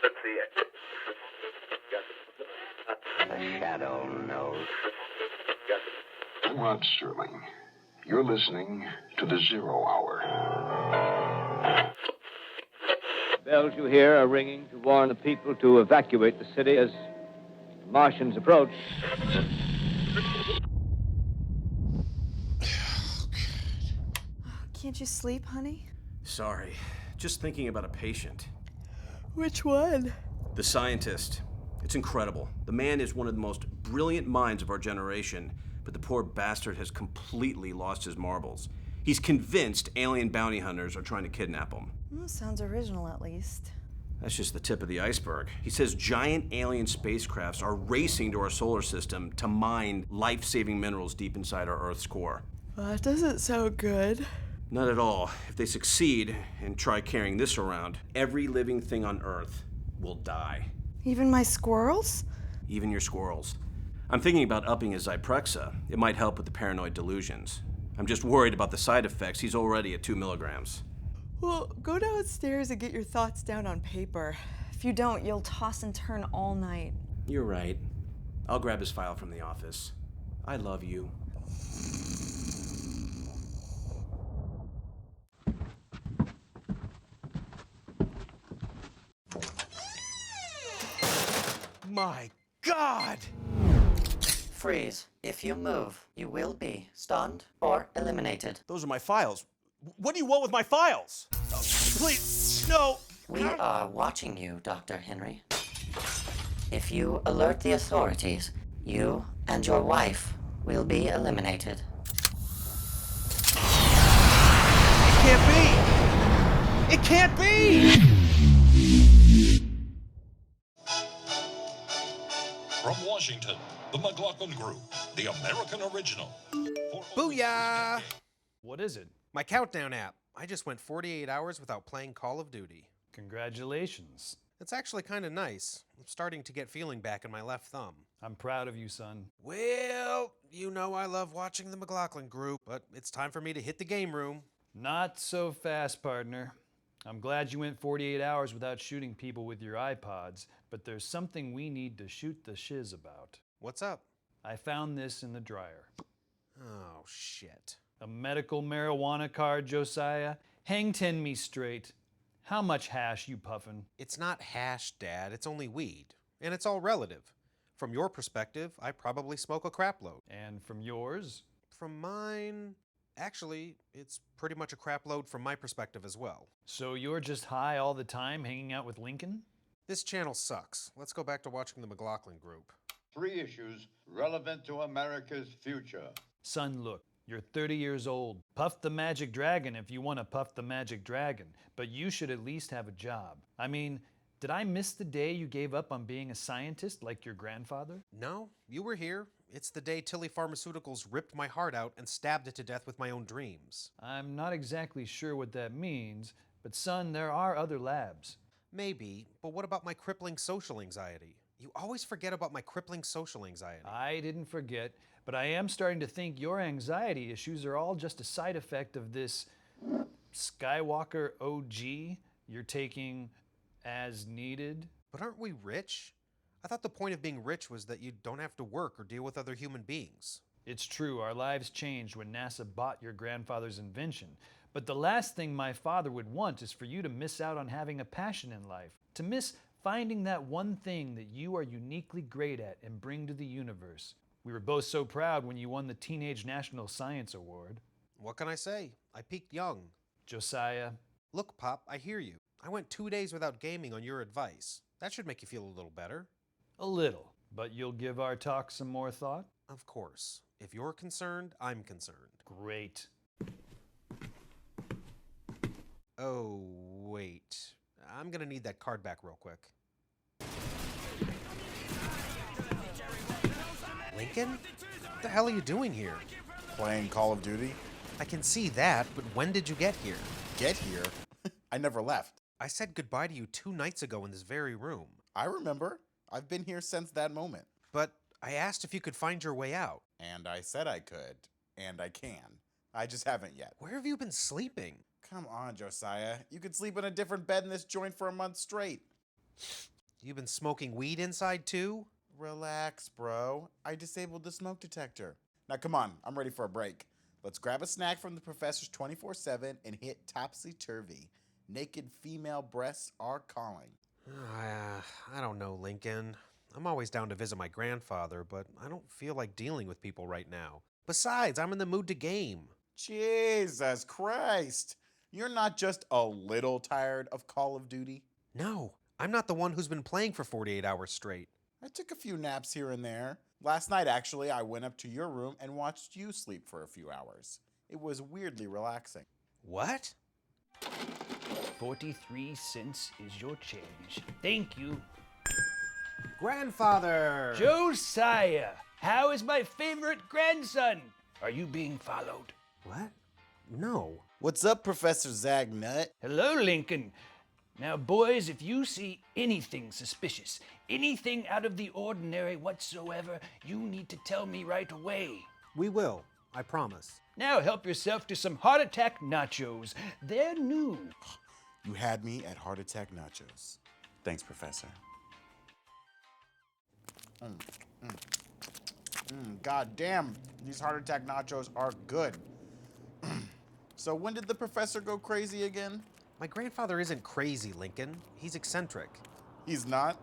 The shadow knows. I'm Rod Sterling. You're listening to the 0 Hour. Bells you hear are ringing to warn the people to evacuate the city as the Martians approach. Can't you sleep, honey? Sorry. Just thinking about a patient. Which one? The scientist. It's incredible. The man is one of the most brilliant minds of our generation, but the poor bastard has completely lost his marbles. He's convinced alien bounty hunters are trying to kidnap him. Sounds original, at least. That's just the tip of the iceberg. He says giant alien spacecrafts are racing to our solar system to mine life-saving minerals deep inside our Earth's core. That doesn't sound good. Not at all. If they succeed and try carrying this around, every living thing on Earth will die. Even my squirrels? Even your squirrels. I'm thinking about upping his Zyprexa. It might help with the paranoid delusions. I'm just worried about the side effects. He's already at 2 milligrams. Well, go downstairs and get your thoughts down on paper. If you don't, you'll toss and turn all night. You're right. I'll grab his file from the office. I love you. My God! Freeze. If you move, you will be stunned or eliminated. Those are my files. What do you want with my files? Oh, please, no! We are watching you, Dr. Henry. If you alert the authorities, you and your wife will be eliminated. It can't be! It can't be! From Washington, the McLaughlin Group, the American original. Booyah! What is it? My countdown app. I just went 48 hours without playing Call of Duty. Congratulations. It's actually kind of nice. I'm starting to get feeling back in my left thumb. I'm proud of you, son. Well, you know I love watching the McLaughlin Group, but it's time for me to hit the game room. Not so fast, partner. I'm glad you went 48 hours without shooting people with your iPods, but there's something we need to shoot the shiz about. What's up? I found this in the dryer. Oh, shit. A medical marijuana card, Josiah? Hang 10 me straight. How much hash you puffin'? It's not hash, Dad. It's only weed. And it's all relative. From your perspective, I probably smoke a crap load. And from yours? From mine... Actually, it's pretty much a crap load from my perspective as well. So you're just high all the time hanging out with Lincoln? This channel sucks. Let's go back to watching the McLaughlin Group. 3 issues relevant to America's future. Son, look, you're 30 years old. Puff the magic dragon if you want to puff the magic dragon, but you should at least have a job. I mean, did I miss the day you gave up on being a scientist like your grandfather? No, you were here. It's the day Tilly Pharmaceuticals ripped my heart out and stabbed it to death with my own dreams. I'm not exactly sure what that means, but son, there are other labs. Maybe, but what about my crippling social anxiety? You always forget about my crippling social anxiety. I didn't forget, but I am starting to think your anxiety issues are all just a side effect of this Skywalker OG you're taking as needed. But aren't we rich? I thought the point of being rich was that you don't have to work or deal with other human beings. It's true, our lives changed when NASA bought your grandfather's invention. But the last thing my father would want is for you to miss out on having a passion in life, to miss finding that one thing that you are uniquely great at and bring to the universe. We were both so proud when you won the Teenage National Science Award. What can I say? I peaked young. Josiah. Look, Pop, I hear you. I went 2 days without gaming on your advice. That should make you feel a little better. A little, but you'll give our talk some more thought? Of course. If you're concerned, I'm concerned. Great. Oh, wait. I'm gonna need that card back real quick. Lincoln? What the hell are you doing here? Playing Call of Duty. I can see that, but when did you get here? Get here? I never left. I said goodbye to you 2 nights ago in this very room. I remember. I've been here since that moment. But I asked if you could find your way out. And I said I could. And I can. I just haven't yet. Where have you been sleeping? Come on, Josiah. You could sleep in a different bed in this joint for a month straight. You been smoking weed inside too? Relax, bro. I disabled the smoke detector. Now come on, I'm ready for a break. Let's grab a snack from the professor's 24/7 and hit topsy-turvy. Naked female breasts are calling. I don't know, Lincoln. I'm always down to visit my grandfather, but I don't feel like dealing with people right now. Besides, I'm in the mood to game. Jesus Christ. You're not just a little tired of Call of Duty? No, I'm not the one who's been playing for 48 hours straight. I took a few naps here and there. Last night, actually, I went up to your room and watched you sleep for a few hours. It was weirdly relaxing. What? 43 cents is your change. Thank you. Grandfather! Josiah, how is my favorite grandson? Are you being followed? What? No. What's up, Professor Zagnutt? Hello, Lincoln. Now, boys, if you see anything suspicious, anything out of the ordinary whatsoever, you need to tell me right away. We will, I promise. Now help yourself to some heart attack nachos. They're new. You had me at heart attack nachos. Thanks, Professor. God damn, these heart attack nachos are good. So when did the professor go crazy again? My grandfather isn't crazy, Lincoln. He's eccentric. He's not?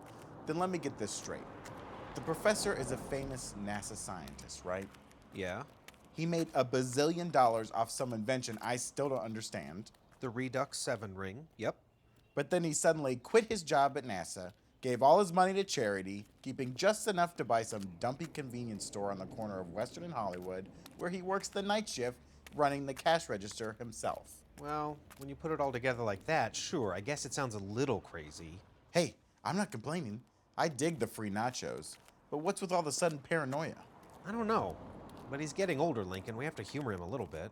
Then let me get this straight. The professor is a famous NASA scientist, right? Yeah. He made $1 bazillion off some invention I still don't understand. The Redux 7 ring, yep. But then he suddenly quit his job at NASA, gave all his money to charity, keeping just enough to buy some dumpy convenience store on the corner of Western and Hollywood, where he works the night shift running the cash register himself. Well, when you put it all together like that, sure, I guess it sounds a little crazy. Hey, I'm not complaining. I dig the free nachos. But what's with all the sudden paranoia? I don't know. But he's getting older, Lincoln. We have to humor him a little bit.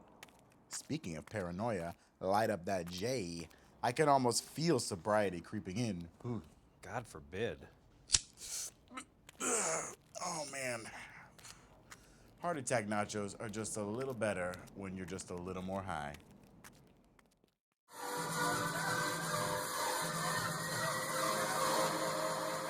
Speaking of paranoia, light up that J. I can almost feel sobriety creeping in. Ooh. God forbid. Oh, man. Heart attack nachos are just a little better when you're just a little more high.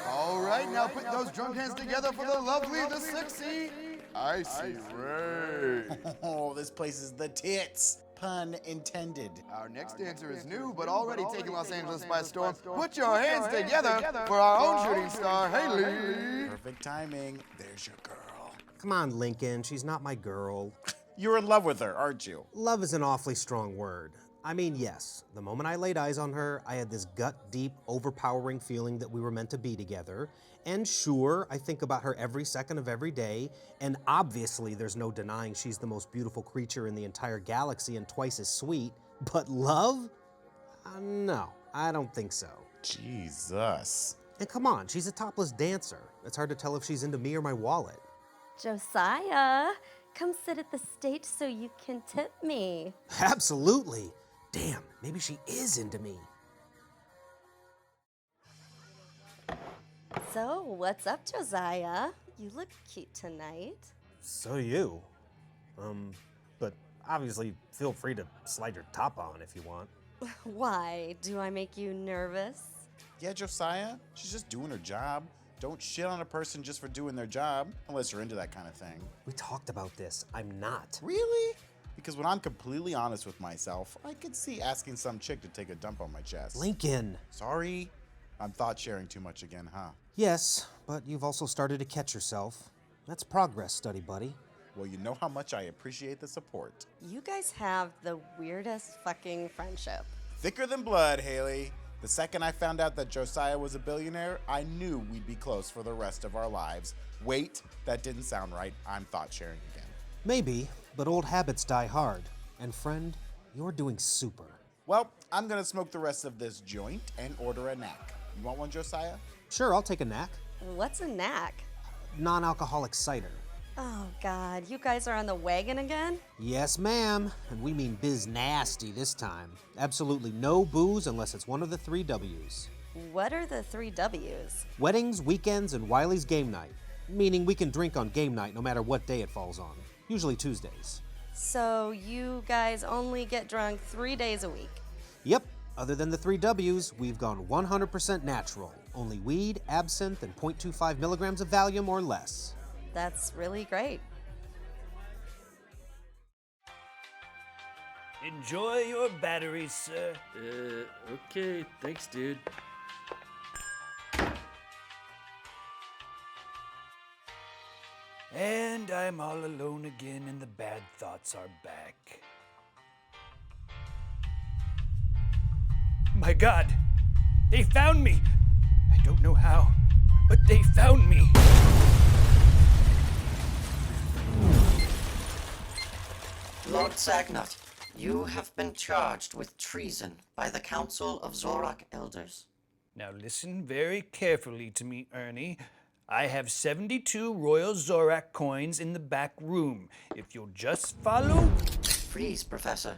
All right, now put those drunk hands together for the lovely, the sexy, Icy Ray. Oh, this place is the tits. Pun intended. Our next dancer is new, but already taking Los Angeles by storm. Put your hands together for our own shooting star, Haley. Perfect timing. There's your girl. Come on, Lincoln. She's not my girl. You're in love with her, aren't you? Love is an awfully strong word. I mean, yes, the moment I laid eyes on her, I had this gut-deep, overpowering feeling that we were meant to be together. And sure, I think about her every second of every day, and obviously there's no denying she's the most beautiful creature in the entire galaxy and twice as sweet. But love? No, I don't think so. Jesus. And come on, she's a topless dancer. It's hard to tell if she's into me or my wallet. Josiah, come sit at the stage so you can tip me. Absolutely. Damn, maybe she is into me. So, what's up, Josiah? You look cute tonight. So do you. But obviously feel free to slide your top on if you want. Why? Do I make you nervous? Yeah, Josiah, she's just doing her job. Don't shit on a person just for doing their job, unless you're into that kind of thing. We talked about this. I'm not. Really? Because when I'm completely honest with myself, I could see asking some chick to take a dump on my chest. Lincoln. Sorry? I'm thought sharing too much again, huh? Yes, but you've also started to catch yourself. That's progress, study buddy. Well, you know how much I appreciate the support. You guys have the weirdest fucking friendship. Thicker than blood, Haley. The second I found out that Josiah was a billionaire, I knew we'd be close for the rest of our lives. Wait, that didn't sound right. I'm thought sharing again. Maybe, but old habits die hard. And friend, you're doing super. Well, I'm gonna smoke the rest of this joint and order a knack. You want one, Josiah? Sure, I'll take a knack. What's a knack? Non-alcoholic cider. Oh, God, you guys are on the wagon again? Yes, ma'am. And we mean biz nasty this time. Absolutely no booze unless it's one of the 3 W's. What are the 3 W's? Weddings, weekends, and Wiley's game night. Meaning we can drink on game night no matter what day it falls on. Usually Tuesdays. So you guys only get drunk 3 days a week? Yep. Other than the 3 W's, we've gone 100% natural. Only weed, absinthe, and 0.25 milligrams of Valium or less. That's really great. Enjoy your batteries, sir. Okay. Thanks, dude. And I'm all alone again, and the bad thoughts are back. My God, they found me. I don't know how, but they found me. Lord Zagnutt, you have been charged with treason by the Council of Zorak Elders. Now listen very carefully to me, Ernie. I have 72 Royal Zorak coins in the back room. If you'll just follow... Freeze, Professor.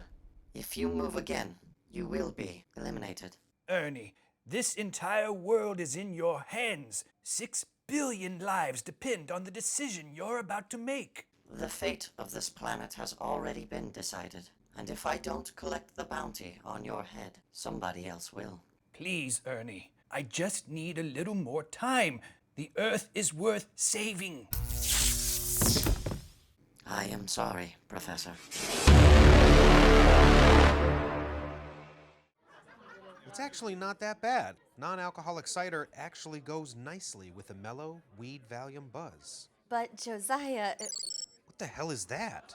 If you move again, you will be eliminated. Ernie, this entire world is in your hands. 6 billion lives depend on the decision you're about to make. The fate of this planet has already been decided, and if I don't collect the bounty on your head, somebody else will. Please, Ernie, I just need a little more time. The Earth is worth saving. I am sorry, Professor. It's actually not that bad. Non-alcoholic cider actually goes nicely with a mellow weed Valium buzz. But Josiah... What the hell is that?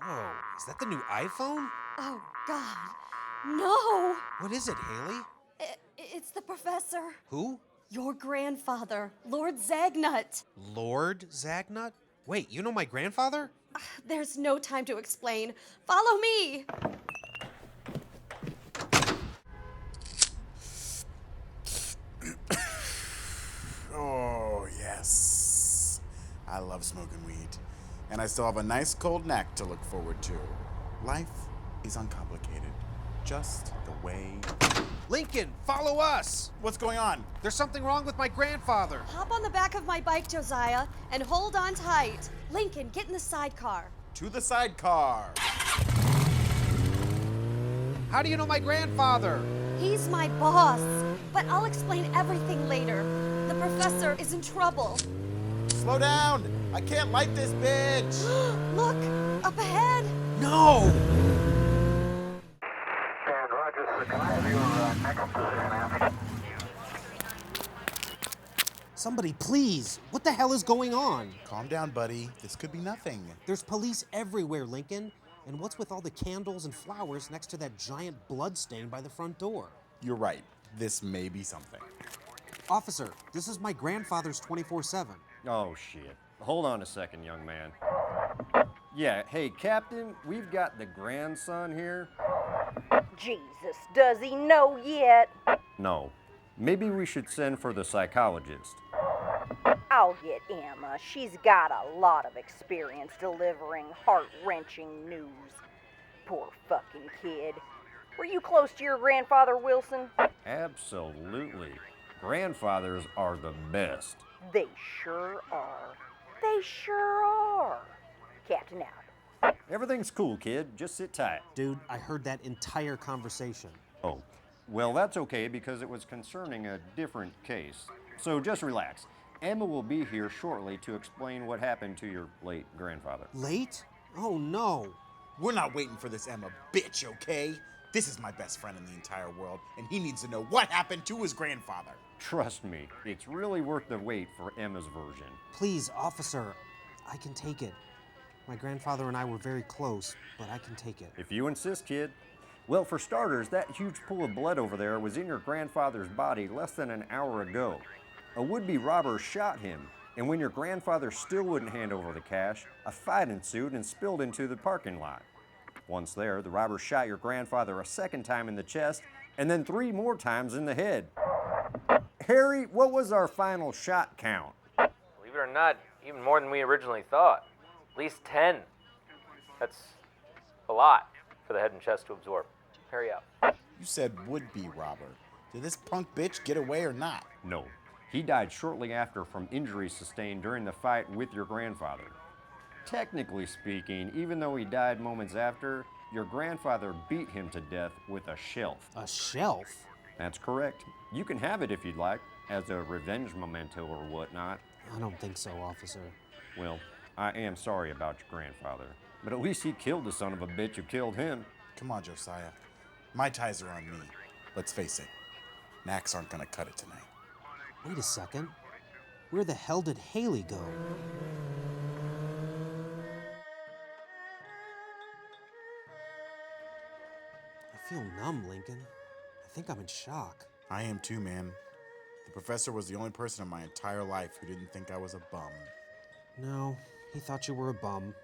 Whoa, is that the new iPhone? Oh, God. No! What is it, Haley? It's the professor. Who? Your grandfather, Lord Zagnutt. Lord Zagnutt? Wait, you know my grandfather? There's no time to explain. Follow me! Oh, yes. I love smoking weed. And I still have a nice cold neck to look forward to. Life is uncomplicated. Just the way... Lincoln, follow us! What's going on? There's something wrong with my grandfather. Hop on the back of my bike, Josiah, and hold on tight. Lincoln, get in the sidecar. To the sidecar. How do you know my grandfather? He's my boss, but I'll explain everything later. The professor is in trouble. Slow down! I can't light this bitch! Look, up ahead! No! Somebody, please! What the hell is going on? Calm down, buddy. This could be nothing. There's police everywhere, Lincoln. And what's with all the candles and flowers next to that giant blood stain by the front door? You're right. This may be something. Officer, this is my grandfather's 24/7. Oh, shit. Hold on a second, young man. Yeah, hey, Captain, we've got the grandson here. Jesus, does he know yet? No. Maybe we should send for the psychologist. I'll get Emma. She's got a lot of experience delivering heart-wrenching news. Poor fucking kid. Were you close to your grandfather, Wilson? Absolutely. Grandfathers are the best. They sure are. They sure are. Captain out. Everything's cool, kid. Just sit tight. Dude, I heard that entire conversation. Oh, well, that's okay because it was concerning a different case. So just relax. Emma will be here shortly to explain what happened to your late grandfather. Late? Oh, no. We're not waiting for this Emma bitch, okay? This is my best friend in the entire world, and he needs to know what happened to his grandfather. Trust me, it's really worth the wait for Emma's version. Please, officer, I can take it. My grandfather and I were very close, but I can take it. If you insist, kid. Well, for starters, that huge pool of blood over there was in your grandfather's body less than an hour ago. A would-be robber shot him, and when your grandfather still wouldn't hand over the cash, a fight ensued and spilled into the parking lot. Once there, the robber shot your grandfather a second time in the chest, and then 3 more times in the head. Harry, what was our final shot count? Believe it or not, even more than we originally thought. At least 10. That's a lot for the head and chest to absorb. Hurry up. You said would-be robber. Did this punk bitch get away or not? No. He died shortly after from injuries sustained during the fight with your grandfather. Technically speaking, even though he died moments after, Your grandfather beat him to death with a shelf. A shelf? That's correct. You can have it if you'd like, as a revenge memento or whatnot. I don't think so, officer. Well, I am sorry about your grandfather, but at least he killed the son of a bitch who killed him. Come on, Josiah. My ties are on me. Let's face it, Knacks aren't gonna cut it tonight. Wait a second. Where the hell did Haley go? I feel numb, Lincoln. I think I'm in shock. I am too, man. The professor was the only person in my entire life who didn't think I was a bum. No, he thought you were a bum,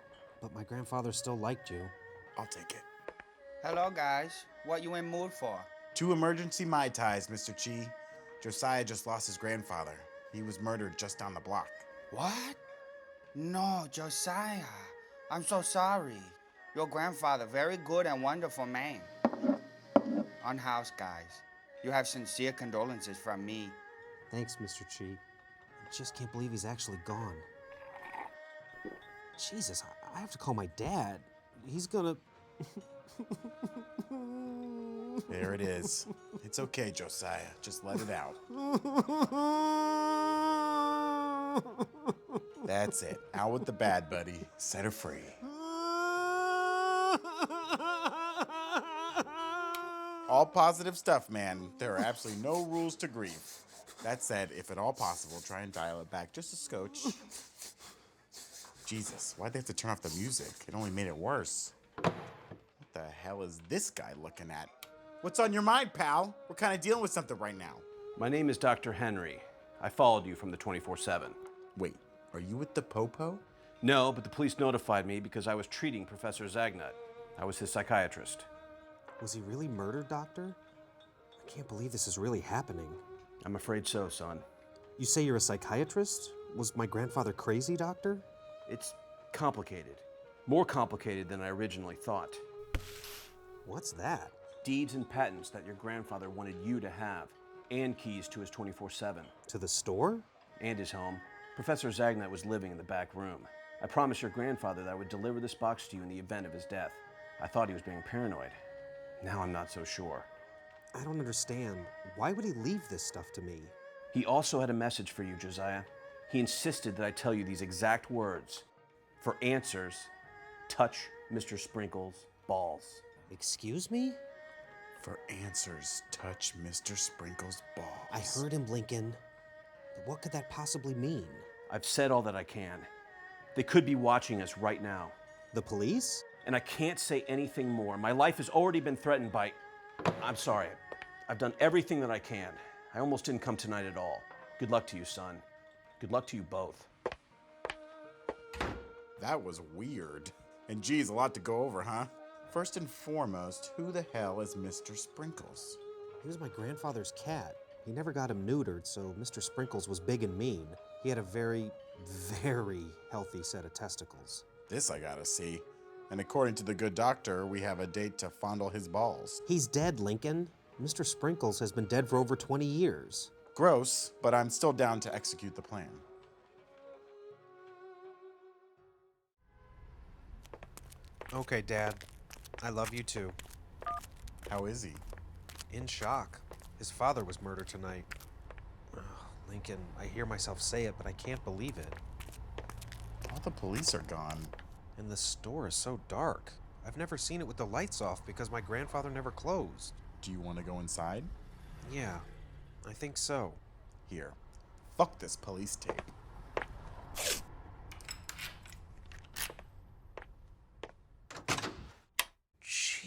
but my grandfather still liked you. I'll take it. Hello, guys. What you in mood for? 2 emergency Mai Tais, Mr. Chi. Josiah just lost his grandfather. He was murdered just down the block. What? No, Josiah. I'm so sorry. Your grandfather, very good and wonderful man. Unhoused, guys. You have sincere condolences from me. Thanks, Mr. Chi. I just can't believe he's actually gone. Jesus, I have to call my dad. He's gonna... There it is. It's okay, Josiah. Just let it out. That's it. Out with the bad, buddy. Set her free. All positive stuff, man. There are absolutely no rules to grief. That said, if at all possible, try and dial it back just a scotch. Jesus, why'd they have to turn off the music? It only made it worse. What the hell is this guy looking at? What's on your mind, pal? We're kind of dealing with something right now. My name is Dr. Henry. I followed you from the 24/7. Wait, are you with the Popo? No, but the police notified me because I was treating Professor Zagnutt. I was his psychiatrist. Was he really murdered, Doctor? I can't believe this is really happening. I'm afraid so, son. You say you're a psychiatrist? Was my grandfather crazy, Doctor? It's complicated. More complicated than I originally thought. What's that? Deeds and patents that your grandfather wanted you to have, and keys to his 24/7. To the store? And his home. Professor Zagnutt was living in the back room. I promised your grandfather that I would deliver this box to you in the event of his death. I thought he was being paranoid. Now I'm not so sure. I don't understand. Why would he leave this stuff to me? He also had a message for you, Josiah. He insisted that I tell you these exact words. For answers, touch Mr. Sprinkle's balls. Excuse me? For answers, touch Mr. Sprinkle's balls. I heard him, Lincoln. But what could that possibly mean? I've said all that I can. They could be watching us right now. The police? And I can't say anything more. My life has already been threatened by... I'm sorry. I've done everything that I can. I almost didn't come tonight at all. Good luck to you, son. Good luck to you both. That was weird. And geez, a lot to go over, huh? First and foremost, who the hell is Mr. Sprinkles? He was my grandfather's cat. He never got him neutered, so Mr. Sprinkles was big and mean. He had a very, very healthy set of testicles. This I gotta see. And according to the good doctor, we have a date to fondle his balls. He's dead, Lincoln. Mr. Sprinkles has been dead for over 20 years. Gross, but I'm still down to execute the plan. Okay, Dad. I love you too. How is he? In shock. His father was murdered tonight. Oh, Lincoln, I hear myself say it, but I can't believe it. All the police are gone. And the store is so dark. I've never seen it with the lights off because my grandfather never closed. Do you want to go inside? Yeah, I think so. Here, fuck this police tape. Jesus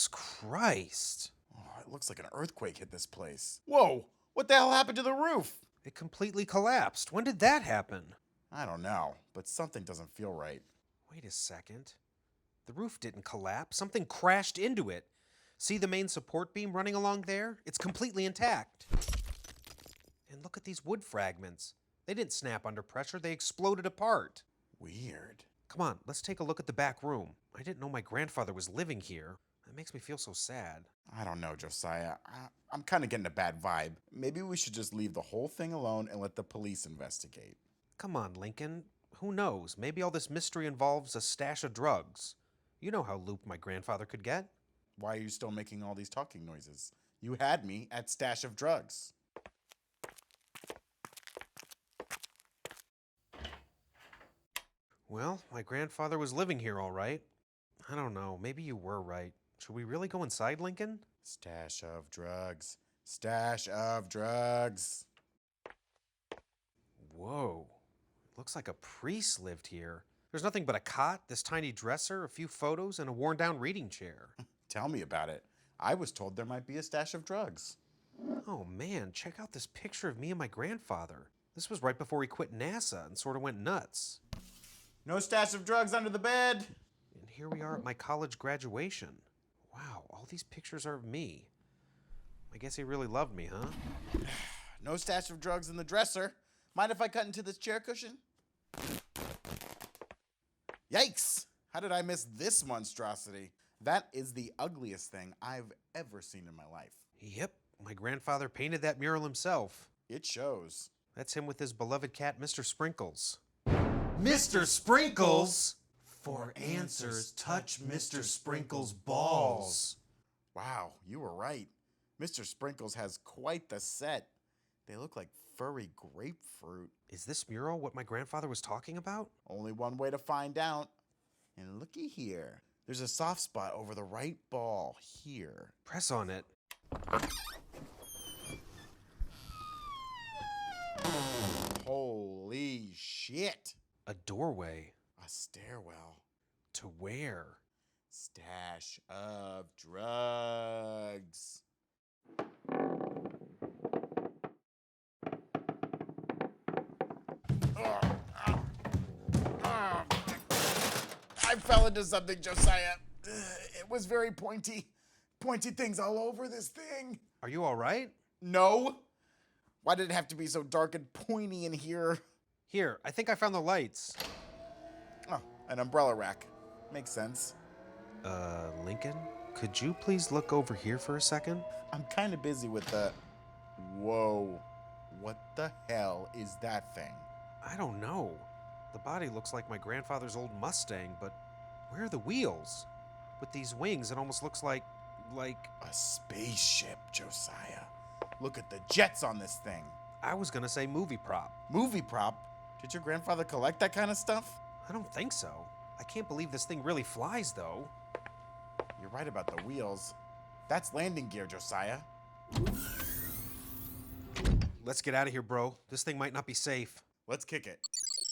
Christ. Oh, it looks like an earthquake hit this place. Whoa! What the hell happened to the roof? It completely collapsed. When did that happen? I don't know, but something doesn't feel right. Wait a second. The roof didn't collapse. Something crashed into it. See the main support beam running along there? It's completely intact. And look at these wood fragments. They didn't snap under pressure. They exploded apart. Weird. Come on, let's take a look at the back room. I didn't know my grandfather was living here. That makes me feel so sad. I don't know, Josiah. I'm kind of getting a bad vibe. Maybe we should just leave the whole thing alone and let the police investigate. Come on, Lincoln. Who knows? Maybe all this mystery involves a stash of drugs. You know how looped my grandfather could get. Why are you still making all these talking noises? You had me at stash of drugs. Well, my grandfather was living here all right. I don't know, maybe you were right. Should we really go inside, Lincoln? Stash of drugs. Stash of drugs. Whoa. Looks like a priest lived here. There's nothing but a cot, this tiny dresser, a few photos, and a worn-down reading chair. Tell me about it. I was told there might be a stash of drugs. Oh man, check out this picture of me and my grandfather. This was right before he quit NASA and sort of went nuts. No stash of drugs under the bed. And here we are at my college graduation. Wow, all these pictures are of me. I guess he really loved me, huh? No stash of drugs in the dresser. Mind if I cut into this chair cushion? Yikes! How did I miss this monstrosity? That is the ugliest thing I've ever seen in my life. Yep, my grandfather painted that mural himself. It shows. That's him with his beloved cat, Mr. Sprinkles. Mr. Sprinkles? For answers, touch Mr. Sprinkles' balls. Wow, you were right. Mr. Sprinkles has quite the set. They look like furry grapefruit. Is this mural what my grandfather was talking about? Only one way to find out. And looky here. There's a soft spot over the right ball here. Press on it. Holy shit. A doorway. A stairwell. To where? Stash of drugs. I fell into something, Josiah. It was very pointy. Pointy things all over this thing. Are you all right? No. Why did it have to be so dark and pointy in here? Here, I think I found the lights. Oh, an umbrella rack. Makes sense. Lincoln? Could you please look over here for a second? I'm kind of busy with the... Whoa. What the hell is that thing? I don't know. The body looks like my grandfather's old Mustang, but where are the wheels? With these wings, it almost looks like... A spaceship, Josiah. Look at the jets on this thing. I was gonna say movie prop. Movie prop? Did your grandfather collect that kind of stuff? I don't think so. I can't believe this thing really flies, though. You're right about the wheels. That's landing gear, Josiah. Let's get out of here, bro. This thing might not be safe. Let's kick it.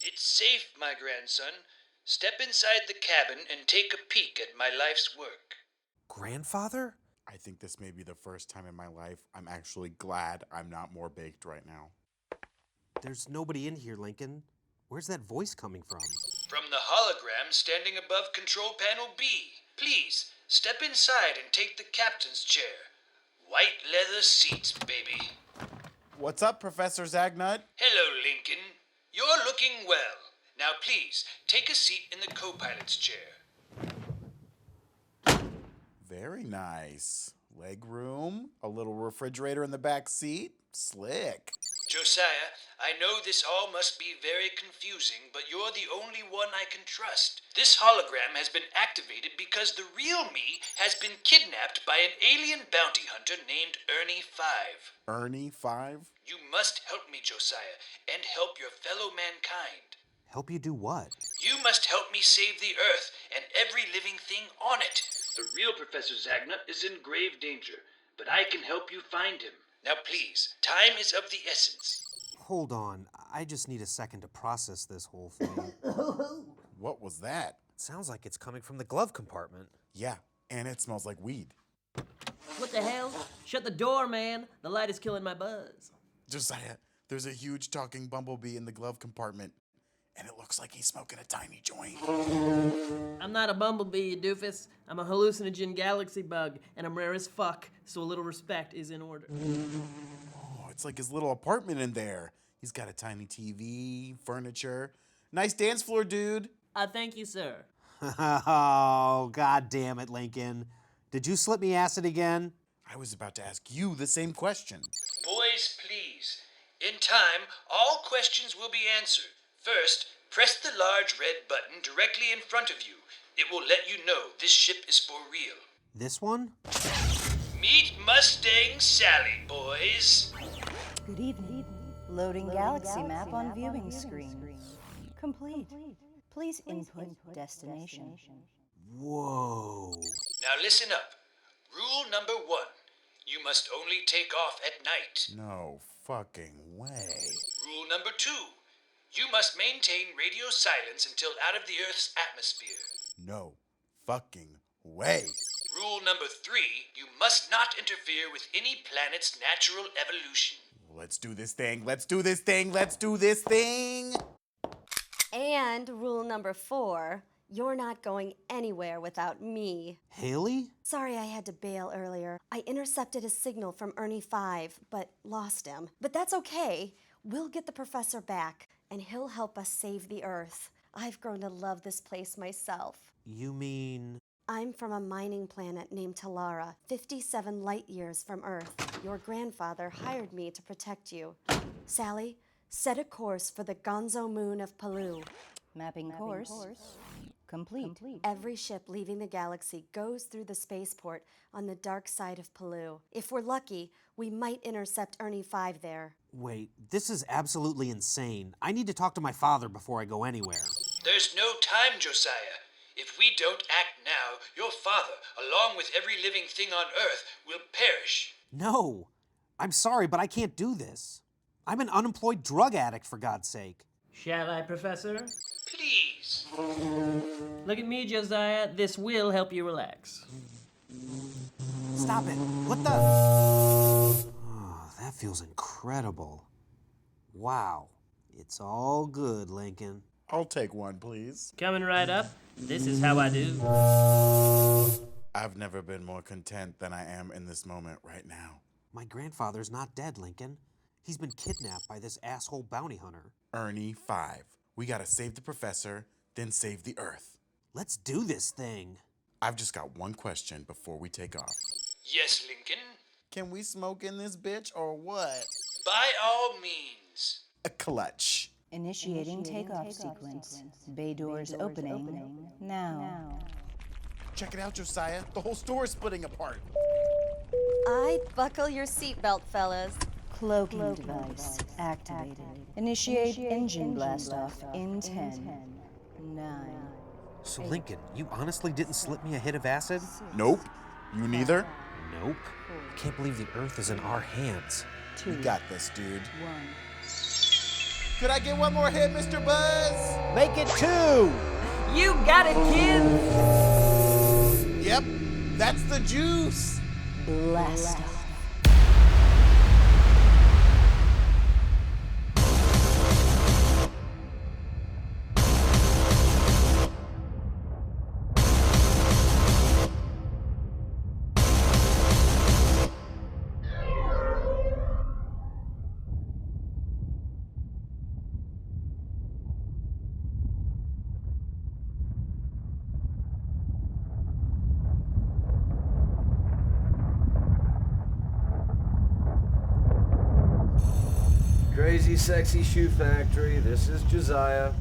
It's safe, my grandson. Step inside the cabin and take a peek at my life's work. Grandfather? I think this may be the first time in my life I'm actually glad I'm not more baked right now. There's nobody in here, Lincoln. Where's that voice coming from? From the hologram standing above Control Panel B. Please, step inside and take the captain's chair. White leather seats, baby. What's up, Professor Zagnutt? Hello, Lincoln. You're looking well. Now please, take a seat in the co-pilot's chair. Very nice. Leg room, a little refrigerator in the back seat. Slick. Josiah, I know this all must be very confusing, but you're the only one I can trust. This hologram has been activated because the real me has been kidnapped by an alien bounty hunter named Ernie 5. Ernie 5? You must help me, Josiah, and help your fellow mankind. Help you do what? You must help me save the Earth and every living thing on it. The real Professor Zagnutt is in grave danger, but I can help you find him. Now please, time is of the essence. Hold on. I just need a second to process this whole thing. What was that? It sounds like it's coming from the glove compartment. Yeah, and it smells like weed. What the hell? Shut the door, man. The light is killing my buzz. Josiah, there's a huge talking bumblebee in the glove compartment, and it looks like he's smoking a tiny joint. I'm not a bumblebee, you doofus. I'm a hallucinogen galaxy bug, and I'm rare as fuck, so a little respect is in order. Oh, it's like his little apartment in there. He's got a tiny TV, furniture. Nice dance floor, dude. Thank you, sir. Oh, god damn it, Lincoln. Did you slip me acid again? I was about to ask you the same question. Boys, please. In time, all questions will be answered. First, press the large red button directly in front of you. It will let you know this ship is for real. This one? Meet Mustang Sally, boys. Good evening. Loading galaxy map on viewing screen. Complete. Please input destination. Whoa. Now listen up. Rule number 1. You must only take off at night. No fucking way. Rule number 2. You must maintain radio silence until out of the Earth's atmosphere. No fucking way. Rule number 3. You must not interfere with any planet's natural evolution. Let's do this thing. Let's do this thing. Let's do this thing. And rule number 4, you're not going anywhere without me. Haley? Sorry I had to bail earlier. I intercepted a signal from Ernie 5, but lost him. But that's okay. We'll get the professor back, and he'll help us save the Earth. I've grown to love this place myself. You mean... I'm from a mining planet named Talara, 57 light years from Earth. Your grandfather hired me to protect you. Sally, set a course for the Gonzo moon of Palu. Mapping course. Complete. Every ship leaving the galaxy goes through the spaceport on the dark side of Palu. If we're lucky, we might intercept Ernie 5 there. Wait, this is absolutely insane. I need to talk to my father before I go anywhere. There's no time, Josiah. If we don't act now, your father, along with every living thing on Earth, will perish. No. I'm sorry, but I can't do this. I'm an unemployed drug addict, for God's sake. Shall I, Professor? Please. Look at me, Josiah. This will help you relax. Stop it. What the... Oh, that feels incredible. Wow. It's all good, Lincoln. I'll take one, please. Coming right up. This is how I do. I've never been more content than I am in this moment right now. My grandfather's not dead, Lincoln. He's been kidnapped by this asshole bounty hunter. Ernie 5. We gotta save the professor, then save the Earth. Let's do this thing. I've just got one question before we take off. Yes, Lincoln? Can we smoke in this bitch or what? By all means. A clutch. Initiating takeoff sequence. Bay doors opening. Now. Check it out, Josiah. The whole store is splitting apart. I'd buckle your seatbelt, fellas. Cloaking device activated. Initiate engine blast off in 10, 9. So, Lincoln, you honestly didn't slip me a hit of acid? Nope. You neither? Nope. I can't believe the Earth is in our hands. We got this, dude. 1. Could I get one more hit, Mr. Buzz? Make it 2! You got it, kid! Yep, that's the juice. Blast off. Crazy Sexy Shoe Factory, this is Josiah.